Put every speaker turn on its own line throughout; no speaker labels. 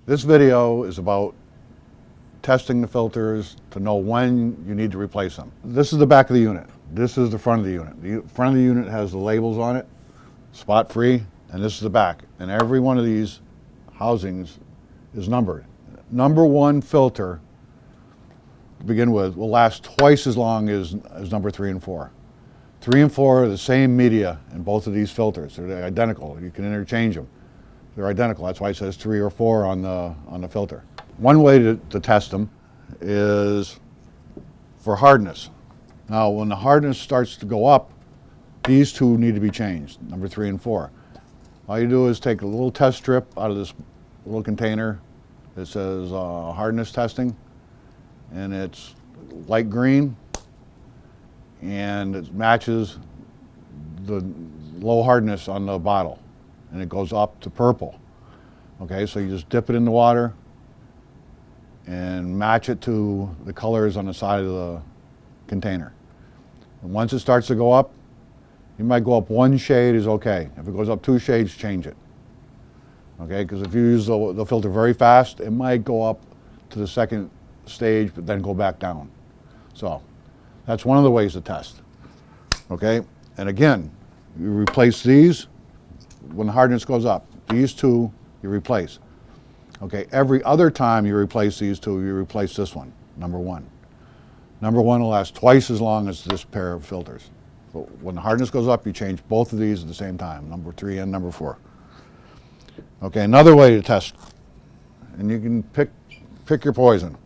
This video is about testing the filters to know when you need to replace them. This is the back of the unit. This is the front of the unit. The front of the unit has the labels on it, spot free, and this is the back. And every one of these housings is numbered. Number one filter, to begin with, will last twice as long as number 3 and 4. 3 and 4 are the same media in both of these filters. They're identical. You can interchange them. They're identical. That's why it says 3 or 4 on the filter. One way to test them is for hardness. Now, when the hardness starts to go up, these two need to be changed, number 3 and 4. All you do is take a little test strip out of this little container that says hardness testing, and it's light green, and it matches the low hardness on the bottle, and it goes up to purple. Okay, so you just dip it in the water and match it to the colors on the side of the container. And once it starts to go up, you might go up 1 shade is okay. If it goes up 2 shades, change it. Okay, because if you use the filter very fast, it might go up to the second stage, but then go back down. So that's one of the ways to test. Okay, and again, you replace these when the hardness goes up. These two you replace. Okay, every other time you replace these two, you replace this one, number 1. Number 1 will last twice as long as this pair of filters. So when the hardness goes up, you change both of these at the same time, number 3 and number 4. Okay, another way to test, and you can pick your poison.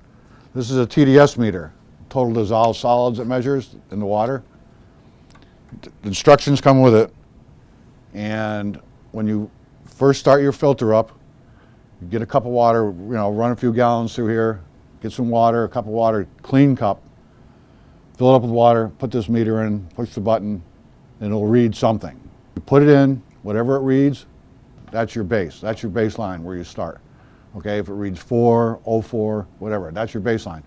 This is a TDS meter, total dissolved solids it measures in the water. The instructions come with it, and when you first start your filter up, you get a cup of water, run a few gallons through here, get some water, a cup of water, clean cup, fill it up with water, put this meter in, push the button, and it'll read something. You put it in, whatever it reads, that's your base. That's your baseline where you start. Okay, if it reads 4, 04, whatever, that's your baseline.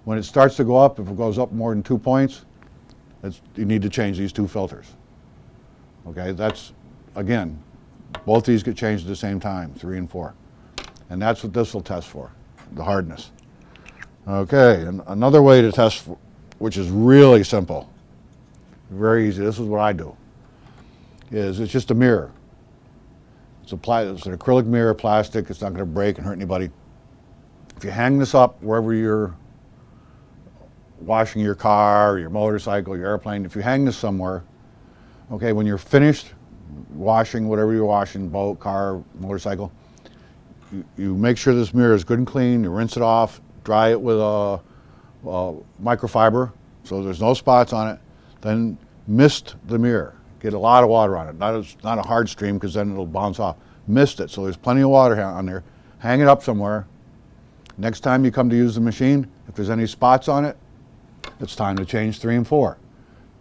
When it starts to go up, if it goes up more than 2 points, you need to change these 2 filters. Okay, that's, again, both these get changed at the same time, 3 and 4. And that's what this will test for, the hardness. Okay, and another way to test, which is really simple, very easy, this is what I do, is it's just a mirror. It's an acrylic mirror, plastic, it's not going to break and hurt anybody. If you hang this up wherever you're washing your car, your motorcycle, your airplane, if you hang this somewhere, okay, when you're finished washing whatever you're washing, boat, car, motorcycle, you make sure this mirror is good and clean, you rinse it off, dry it with a microfiber so there's no spots on it, then mist the mirror. Get a lot of water on it, not a hard stream because then it'll bounce off. Mist it so there's plenty of water on there. Hang it up somewhere. Next time you come to use the machine, if there's any spots on it, it's time to change 3 and 4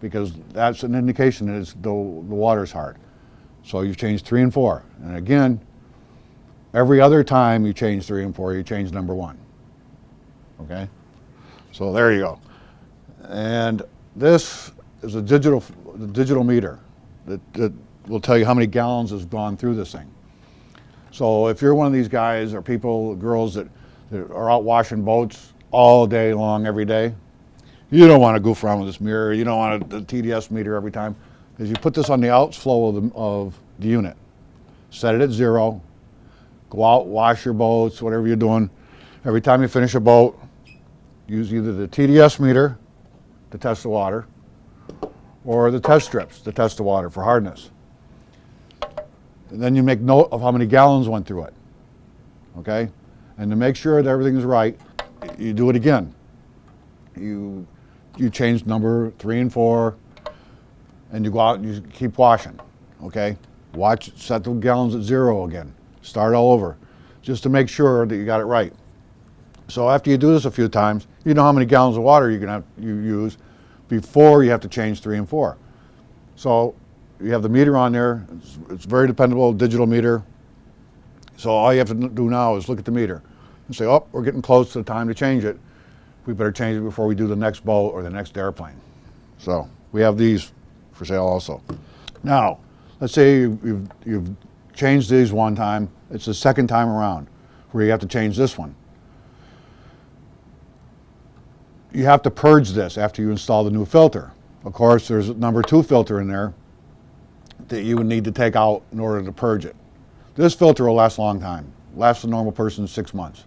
because that's an indication that the water's hard. So you change 3 and 4. And again, every other time you change 3 and 4, you change number 1. Okay? So there you go. And this is a digital meter that will tell you how many gallons has gone through this thing. So if you're one of these guys or people, girls that are out washing boats all day long, every day, you don't want to goof around with this mirror. You don't want a TDS meter every time. Because you put this on the outflow of the unit. Set it at 0. Go out, wash your boats, whatever you're doing. Every time you finish a boat, use either the TDS meter to test the water or the test strips to test the water for hardness. And then you make note of how many gallons went through it. Okay? And to make sure that everything is right, you do it again. You change number 3 and 4, and you go out and you keep washing. Okay? Set the gallons at 0 again. Start all over, just to make sure that you got it right. So after you do this a few times, you know how many gallons of water you use before you have to change 3 and 4. So you have the meter on there. It's very dependable, digital meter. So all you have to do now is look at the meter and say, oh, we're getting close to the time to change it. We better change it before we do the next boat or the next airplane. So we have these for sale also. Now, let's say you've changed these one time. It's the second time around. where you have to change this one. You have to purge this after you install the new filter. Of course, there's a number 2 filter in there that you would need to take out in order to purge it. This filter will last a long time. Lasts a normal person 6 months.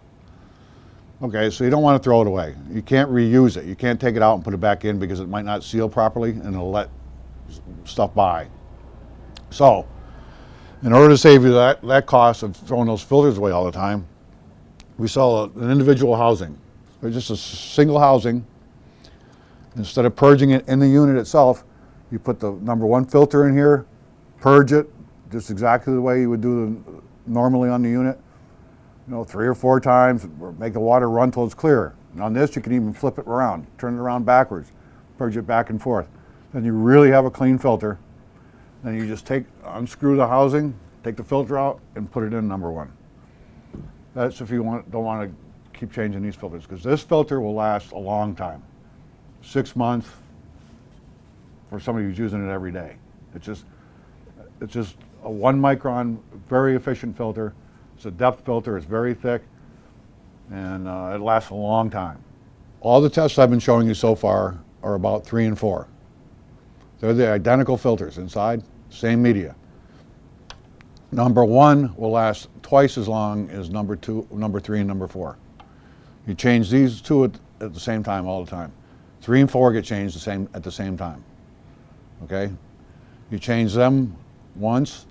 Okay, so you don't want to throw it away. You can't reuse it. You can't take it out and put it back in because it might not seal properly and it'll let stuff by. So, in order to save you that cost of throwing those filters away all the time, we sell an individual housing. They're just a single housing. Instead of purging it in the unit itself, you put the number 1 filter in here, purge it just exactly the way you would do normally on the unit. 3 or 4 times, make the water run till it's clear. And on this, you can even flip it around, turn it around backwards, purge it back and forth. Then you really have a clean filter. Then you just unscrew the housing, take the filter out, and put it in number 1. That's if you don't want to keep changing these filters, because this filter will last a long time. 6 months for somebody who's using it every day. It's just a 1 micron, very efficient filter. It's a depth filter, it's very thick, and it lasts a long time. All the tests I've been showing you so far are about 3 and 4. They're the identical filters inside, same media. Number 1 will last twice as long as number 3, and number 4. You change these 2 at the same time all the time. 3 and 4 get changed at the same time. Okay? You change them once.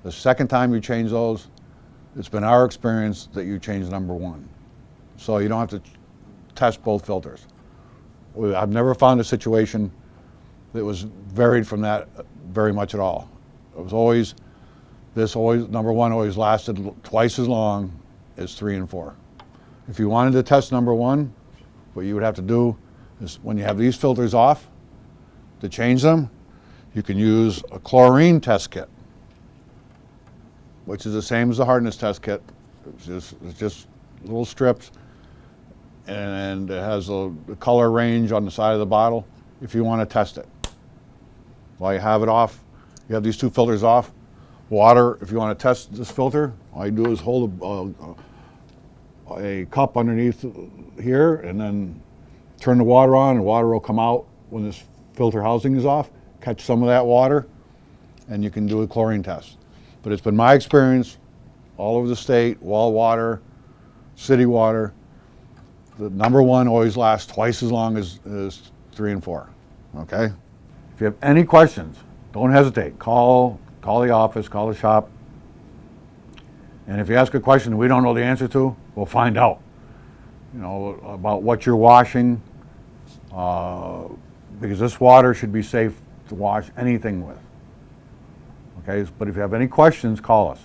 The second time you change those, it's been our experience that you change number 1. So you don't have to test both filters. I've never found a situation that was varied from that very much at all. It was always, number 1 always lasted twice as long as 3 and 4. If you wanted to test number 1, what you would have to do is when you have these filters off, to change them, you can use a chlorine test kit, which is the same as the hardness test kit. It's just little strips, and it has the color range on the side of the bottle if you want to test it. While you have it off, you have these 2 filters off. Water, if you want to test this filter, all you do is hold a cup underneath here and then turn the water on, and water will come out when this filter housing is off, catch some of that water, and you can do a chlorine test. But it's been my experience all over the state, well water, city water, the number 1 always lasts twice as long as 3 and 4, okay? If you have any questions, don't hesitate. Call the office, call the shop. And if you ask a question we don't know the answer to, we'll find out. About what you're washing, because this water should be safe to wash anything with. Okay, but if you have any questions, call us.